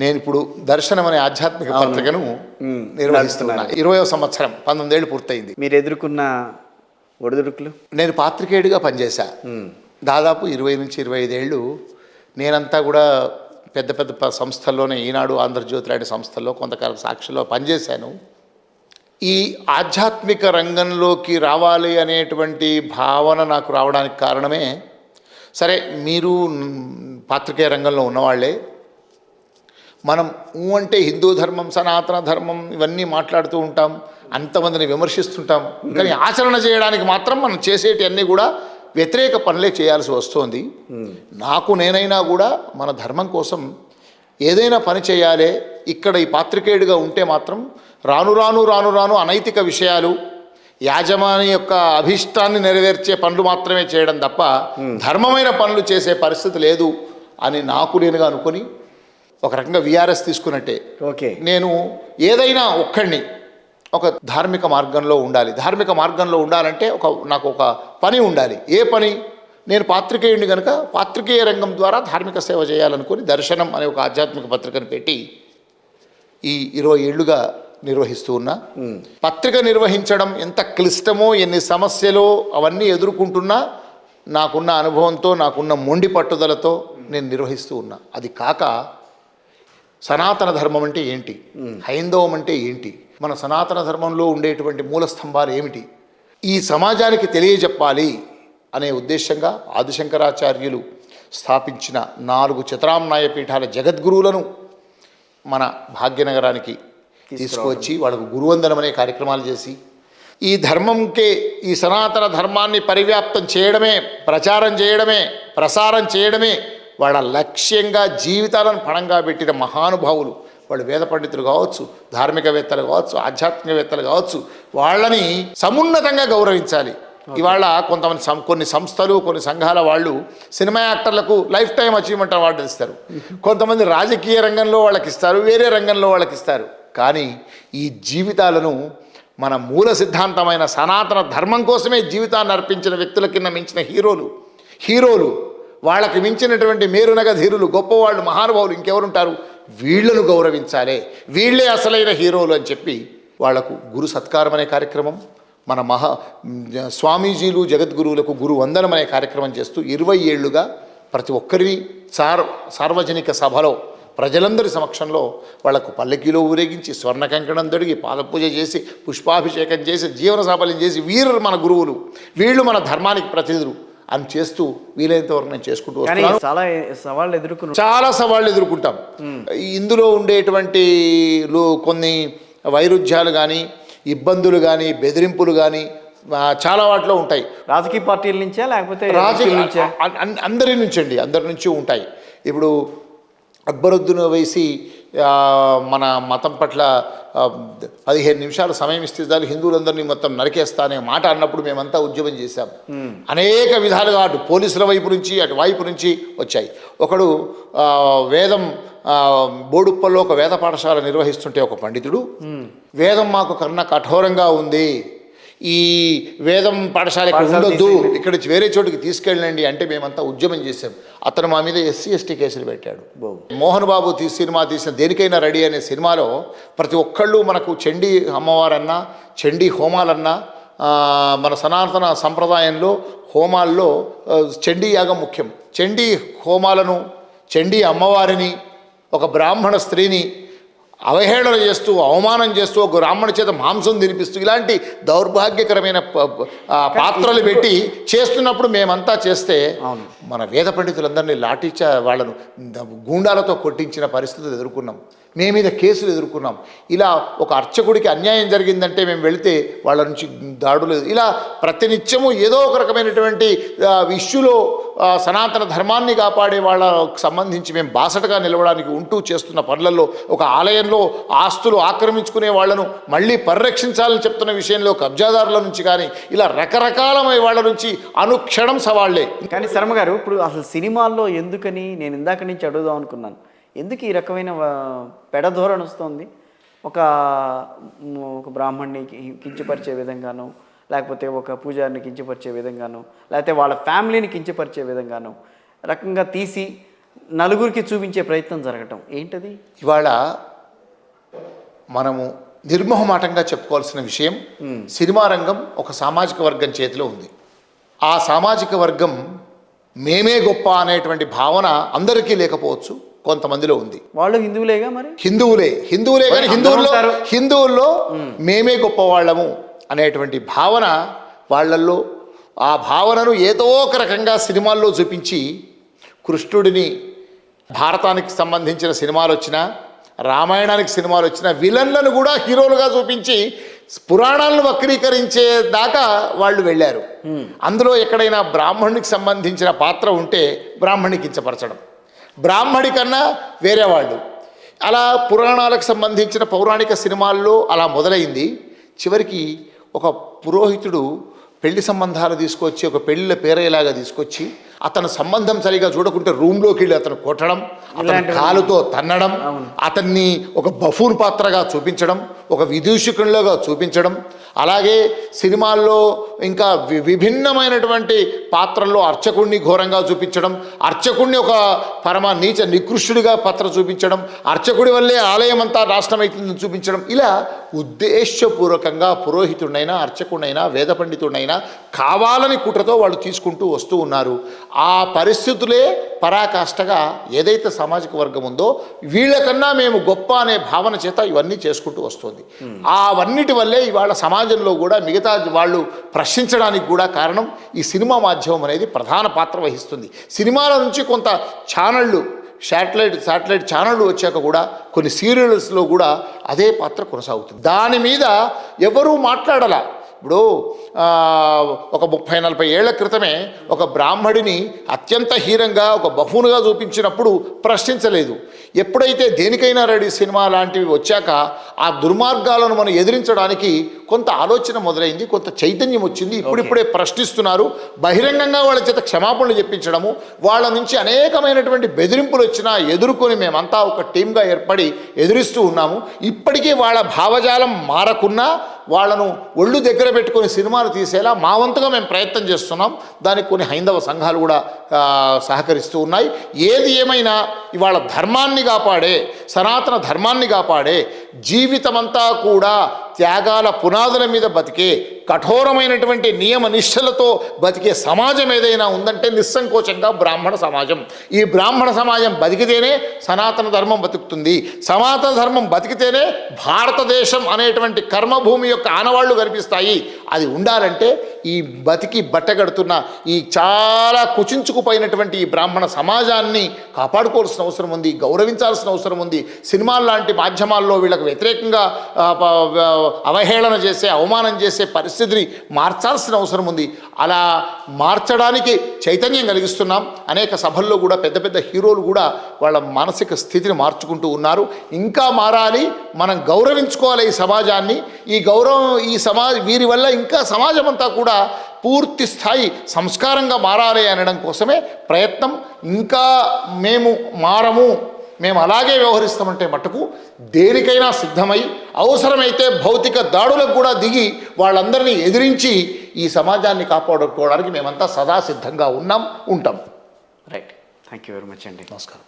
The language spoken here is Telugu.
నేను ఇప్పుడు దర్శనం అనే ఆధ్యాత్మిక పత్రికను నిర్వహిస్తున్నా. 20వ సంవత్సరం, 19 ఏళ్ళు పూర్తయింది. మీరు ఎదుర్కొన్న ఒడిదుడుకులు? నేను పాత్రికేయుడిగా పనిచేశా. దాదాపు 20 నుంచి 25 ఏళ్ళు నేనంతా కూడా పెద్ద పెద్ద సంస్థల్లోనే, ఈనాడు, ఆంధ్రజ్యోతి లాంటి సంస్థల్లో కొంతకాలం సాక్షిలో పనిచేశాను. ఈ ఆధ్యాత్మిక రంగంలోకి రావాలి అనేటువంటి భావన నాకు రావడానికి కారణమే, సరే మీరు పాత్రికేయ రంగంలో ఉన్నవాళ్లే, మనం అంటే హిందూ ధర్మం, సనాతన ధర్మం ఇవన్నీ మాట్లాడుతూ ఉంటాం, అంతమందిని విమర్శిస్తుంటాం, కానీ ఆచరణ చేయడానికి మాత్రం మనం చేసేటివన్నీ కూడా వ్యతిరేక పనులే చేయాల్సి వస్తుంది. నాకు నేనైనా కూడా మన ధర్మం కోసం ఏదైనా పని చేయాలి. ఇక్కడ ఈ పాత్రికేయుడిగా ఉంటే మాత్రం రాను రాను రాను రాను అనైతిక విషయాలు, యాజమాని యొక్క అభిష్టాన్ని నెరవేర్చే పనులు మాత్రమే చేయడం తప్ప ధర్మమైన పనులు చేసే పరిస్థితి లేదు అని నాకు నేనుగా అనుకుని, ఒక రకంగా విఆర్ఎస్ తీసుకున్నట్టే, ఓకే, నేను ఏదైనా ఒక్కడిని ఒక ధార్మిక మార్గంలో ఉండాలి. ధార్మిక మార్గంలో ఉండాలంటే నాకు ఒక పని ఉండాలి. ఏ పని? నేను పాత్రికేయుడిని కనుక పాత్రికేయ రంగం ద్వారా ధార్మిక సేవ చేయాలనుకుని దర్శనం అనే ఒక ఆధ్యాత్మిక పత్రికను పెట్టి ఈ 20 ఏళ్లుగా నిర్వహిస్తూ ఉన్నా. పత్రిక నిర్వహించడం ఎంత క్లిష్టమో, ఎన్ని సమస్యలో అవన్నీ ఎదుర్కొంటున్నా నాకున్న అనుభవంతో, నాకున్న మొండి పట్టుదలతో నేను నిర్వహిస్తూ ఉన్నా. అది కాక సనాతన ధర్మం అంటే ఏంటి, హైందవం అంటే ఏంటి, మన సనాతన ధర్మంలో ఉండేటువంటి మూల స్తంభాలు ఏమిటి, ఈ సమాజానికి తెలియజెప్పాలి అనే ఉద్దేశంగా ఆదిశంకరాచార్యులు స్థాపించిన 4 చతురామ్నాయ పీఠాల జగద్గురువులను మన భాగ్యనగరానికి తీసుకువచ్చి వాళ్ళకు గురువందనం అనే కార్యక్రమాలు చేసి, ఈ ధర్మంకే, ఈ సనాతన ధర్మాన్ని పరివ్యాప్తం చేయడమే, ప్రచారం చేయడమే, ప్రసారం చేయడమే వాళ్ళ లక్ష్యంగా జీవితాలను పణంగా పెట్టిన మహానుభావులు. వాళ్ళు వేద పండితులు కావచ్చు, ధార్మికవేత్తలు కావచ్చు, ఆధ్యాత్మికవేత్తలు కావచ్చు, వాళ్ళని సమున్నతంగా గౌరవించాలి. ఇవాళ కొన్ని సంస్థలు, కొన్ని సంఘాల వాళ్ళు సినిమా యాక్టర్లకు లైఫ్ టైం అచీవ్మెంట్ అవార్డులు ఇస్తారు, కొంతమంది రాజకీయ రంగంలో వాళ్ళకి ఇస్తారు, వేరే రంగంలో వాళ్ళకి ఇస్తారు. కానీ ఈ జీవితాలను మన మూల సిద్ధాంతమైన సనాతన ధర్మం కోసమే జీవితాన్ని అర్పించిన వ్యక్తుల కింద మించిన హీరోలు, వాళ్ళకి మించినటువంటి మేరునగ ధీరులు, గొప్పవాళ్ళు, మహానుభావులు ఇంకెవరుంటారు? వీళ్లను గౌరవించాలి, వీళ్లే అసలైన హీరోలు అని చెప్పి వాళ్లకు గురు సత్కారం అనే కార్యక్రమం, మన స్వామీజీలు, జగద్గురువులకు గురు వందనం అనే కార్యక్రమం చేస్తూ 20 ఏళ్లుగా ప్రతి ఒక్కరిని సార్వజనిక సభలో ప్రజలందరి సమక్షంలో వాళ్లకు పల్లకీలో ఊరేగించి, స్వర్ణ కంకణం తొడిగి, పాదపూజ చేసి, పుష్పాభిషేకం చేసి, జీవన సాఫల్యం చేసి, వీరు మన గురువులు, వీళ్ళు మన ధర్మానికి ప్రతినిధులు అని చేస్తూ వీలైనంత వరకు నేను చేసుకుంటూ వస్తున్నాను. చాలా సవాళ్ళు ఎదుర్కొంటాం. ఇందులో ఉండేటువంటి కొన్ని వైరుధ్యాలు కానీ, ఇబ్బందులు కానీ, బెదిరింపులు కానీ చాలా వాటిలో ఉంటాయి. రాజకీయ పార్టీల నుంచా లేకపోతే అందరి నుంచి ఉంటాయి. ఇప్పుడు అక్బరుద్దీన్ ఓవైసీ మన మతం పట్ల 15 నిమిషాలు సమయం ఇస్తే చాలు హిందువులందరినీ మొత్తం నరికేస్తా అనే మాట అన్నప్పుడు మేమంతా ఉద్యమం చేశాం. అనేక విధాలుగా అటు పోలీసుల వైపు నుంచి, అటు వైపు నుంచి వచ్చాయి. ఒకడు వేదం బోడుప్పల్లో ఒక వేద పాఠశాల నిర్వహిస్తుంటే ఒక పండితుడు, వేదం మాకు కన్నా కఠోరంగా ఉంది, ఈ వేదం పాఠశాల ఇక్కడ ఉండొద్దు, ఇక్కడి నుంచి వేరే చోటుకి తీసుకెళ్ళండి అంటే మేమంతా ఉద్యమం చేశాం. అతను మా మీద SC/ST కేసులు పెట్టాడు. మోహన్ బాబు సినిమా తీసిన దేనికైనా రెడీ అనే సినిమాలో ప్రతి ఒక్కళ్ళు మనకు చండీ అమ్మవారన్నా, చండీ హోమాలన్నా, మన సనాతన సంప్రదాయంలో హోమాల్లో చండీ యాగం ముఖ్యం. చండీ హోమాలను, చండీ అమ్మవారిని, ఒక బ్రాహ్మణ స్త్రీని అవహేళన చేస్తూ, అవమానం చేస్తూ, ఒక బ్రాహ్మణ చేత మాంసం తినిపిస్తూ, ఇలాంటి దౌర్భాగ్యకరమైన పాత్రలు పెట్టి చేస్తున్నప్పుడు మేమంతా చేస్తే మన వేద పండితులందరినీ వాళ్ళను గూండాలతో కొట్టించిన పరిస్థితులు ఎదుర్కొన్నాం. మే మీద కేసులు ఎదుర్కొన్నాం. ఇలా ఒక అర్చకుడికి అన్యాయం జరిగిందంటే మేము వెళితే వాళ్ళ నుంచి దాడులు, ఇలా ప్రతినిత్యము ఏదో ఒక రకమైనటువంటి ఇష్యూలో సనాతన ధర్మాన్ని కాపాడే వాళ్ళకు సంబంధించి మేము బాసటగా నిలవడానికి ఉంటూ చేస్తున్న పనులలో, ఒక ఆలయంలో ఆస్తులు ఆక్రమించుకునే వాళ్లను మళ్ళీ పరిరక్షించాలని చెప్తున్న విషయంలో కబ్జాదారుల నుంచి కానీ, ఇలా రకరకాలమైన వాళ్ళ నుంచి అనుక్షణం సవాళ్లే. కానీ శర్మ గారు, ఇప్పుడు అసలు సినిమాల్లో ఎందుకని నేను ఇందాక నుంచి అడుగుదాం అనుకున్నాను, ఎందుకు ఈ రకమైన పెడధోరణి వస్తుంది? ఒక బ్రాహ్మణ్ణి కించపరిచే విధంగానో, లేకపోతే ఒక పూజారిని కించపరిచే విధంగానో, లేకపోతే వాళ్ళ ఫ్యామిలీని కించపరిచే విధంగానో రకంగా తీసి నలుగురికి చూపించే ప్రయత్నం జరగటం ఏంటది? ఇవాళ మనము నిర్మోహమాటంగా చెప్పుకోవాల్సిన విషయం, సినిమా రంగం ఒక సామాజిక వర్గం చేతిలో ఉంది. ఆ సామాజిక వర్గం మేమే గొప్ప అనేటువంటి భావన అందరికీ లేకపోవచ్చు, కొంతమందిలో ఉంది. వాళ్ళు హిందువులేగా, మరి హిందువులే కానీ హిందువుల్లో మేమే గొప్ప వాళ్ళము అనేటువంటి భావన వాళ్ళల్లో, ఆ భావనను ఏదో ఒక రకంగా సినిమాల్లో చూపించి, కృష్ణుడిని భారతానికి సంబంధించిన సినిమాలు వచ్చినా, రామాయణానికి సినిమాలు వచ్చినా విలన్లను కూడా హీరోలుగా చూపించి పురాణాలను వక్రీకరించే దాకా వాళ్ళు వెళ్ళారు. అందులో ఎక్కడైనా బ్రాహ్మణునికి సంబంధించిన పాత్ర ఉంటే బ్రాహ్మణి కించపరచడం, బ్రాహ్మణి కన్నా వేరే వాళ్ళు, అలా పురాణాలకు సంబంధించిన పౌరాణిక సినిమాల్లో అలా మొదలైంది. చివరికి ఒక పురోహితుడు పెళ్లి సంబంధాలు తీసుకొచ్చి, ఒక పెళ్ళిళ్ళ పేరయ్యేలాగా తీసుకొచ్చి, అతను సంబంధం సరిగా చూడకుంటే రూమ్లోకి వెళ్ళి అతను కొట్టడం, అతని కాలుతో తన్నడం, అతన్ని ఒక బఫూన్ పాత్రగా చూపించడం, ఒక విదూషకునిలాగా చూపించడం, అలాగే సినిమాల్లో ఇంకా విభిన్నమైనటువంటి పాత్రల్లో అర్చకుడిని ఘోరంగా చూపించడం, అర్చకుడిని ఒక పరమ నీచ నికృష్టుడిగా పాత్ర చూపించడం, అర్చకుడి వల్లే ఆలయం అంతా నాశనం అవుతుందని చూపించడం, ఇలా ఉద్దేశపూర్వకంగా పురోహితుడినైనా, అర్చకుడినైనా, వేద పండితుడినైనా కావాలని కుట్రతో వాళ్ళు తీసుకుంటూ వస్తూ ఉన్నారు. ఆ పరిస్థితులే పరాకాష్ఠగా ఏదైతే సామాజిక వర్గం ఉందో వీళ్ళకన్నా మేము గొప్ప అనే భావన చేత ఇవన్నీ చేసుకుంటూ వస్తుంది. అవన్నిటి వల్లే ఇవాళ సమాజంలో కూడా మిగతా వాళ్ళు ప్రశ్నించడానికి కూడా కారణం ఈ సినిమా మాధ్యమం అనేది ప్రధాన పాత్ర వహిస్తుంది. సినిమాల నుంచి కొంత ఛానళ్ళు, శాటిలైట్ ఛానళ్ళు వచ్చాక కూడా కొన్ని సీరియల్స్లో కూడా అదే పాత్ర కొనసాగుతుంది. దాని మీద ఎవరూ మాట్లాడాల. ఇప్పుడు ఒక 30-40 ఏళ్ల క్రితమే ఒక బ్రాహ్మడిని అత్యంత హీనంగా ఒక బఫూనుగా చూపించినప్పుడు ప్రశ్నించలేదు. ఎప్పుడైతే దేనికైనా రెడీ సినిమా లాంటివి వచ్చాక ఆ దుర్మార్గాలను మనం ఎదిరించడానికి కొంత ఆలోచన మొదలైంది, కొంత చైతన్యం వచ్చింది. ఇప్పుడిప్పుడే ప్రశ్నిస్తున్నారు. బహిరంగంగా వాళ్ళ చేత క్షమాపణలు చెప్పించడము, వాళ్ళ నుంచి అనేకమైనటువంటి బెదిరింపులు వచ్చినా ఎదుర్కొని మేమంతా ఒక టీమ్గా ఏర్పడి ఎదురిస్తూ ఉన్నాము. ఇప్పటికీ వాళ్ళ భావజాలం మారకున్నా వాళ్ళను ఒళ్ళు దగ్గర పెట్టుకొని సినిమాలు తీసేలా మా వంతుగా మేము ప్రయత్నం చేస్తున్నాం. దానికి కొన్ని హైందవ సంఘాలు కూడా సహకరిస్తూ ఉన్నాయి. ఏది ఏమైనా ఇవాళ ధర్మాన్ని కాపాడే, సనాతన ధర్మాన్ని కాపాడే, జీవితమంతా కూడా త్యాగాల పునాదుల మీద బతికే, కఠోరమైనటువంటి నియమ నిష్టలతో బతికే సమాజం ఏదైనా ఉందంటే నిస్సంకోచంగా బ్రాహ్మణ సమాజం. ఈ బ్రాహ్మణ సమాజం బతికితేనే సనాతన ధర్మం బతుకుతుంది. సనాతన ధర్మం బతికితేనే భారతదేశం అనేటువంటి కర్మభూమి యొక్క ఆనవాళ్లు కనిపిస్తాయి. అది ఉండాలంటే ఈ బతికి బట్టగడుతున్న ఈ చాలా కుచించుకుపోయినటువంటి ఈ బ్రాహ్మణ సమాజాన్ని కాపాడుకోవాల్సిన అవసరం ఉంది, గౌరవించాల్సిన అవసరం ఉంది. సినిమాలు లాంటి మాధ్యమాల్లో వీళ్ళకు వ్యతిరేకంగా అవహేళన చేసే, అవమానం చేసే పరిస్థితిని మార్చాల్సిన అవసరం ఉంది. అలా మార్చడానికి చైతన్యం కలిగిస్తున్నాం. అనేక సభల్లో కూడా పెద్ద పెద్ద హీరోలు కూడా వాళ్ళ మానసిక స్థితిని మార్చుకుంటూ ఉన్నారు. ఇంకా మారాలి, మనం గౌరవించుకోవాలి ఈ సమాజాన్ని. ఈ గౌరవం, ఈ వీరి వల్ల ఇంకా సమాజం అంతా కూడా పూర్తి స్థాయి సంస్కారంగా మారాలి అనడం కోసమే ప్రయత్నం. ఇంకా మేము మారము, మేము అలాగే వ్యవహరిస్తామంటే మటుకు దేనికైనా సిద్ధమై, అవసరమైతే భౌతిక దాడులకు కూడా దిగి వాళ్ళందరినీ ఎదిరించి ఈ సమాజాన్ని కాపాడుకోవడానికి మేమంతా సదా సిద్ధంగా ఉంటాం. Right. Thank you very much అండి. నమస్కారం.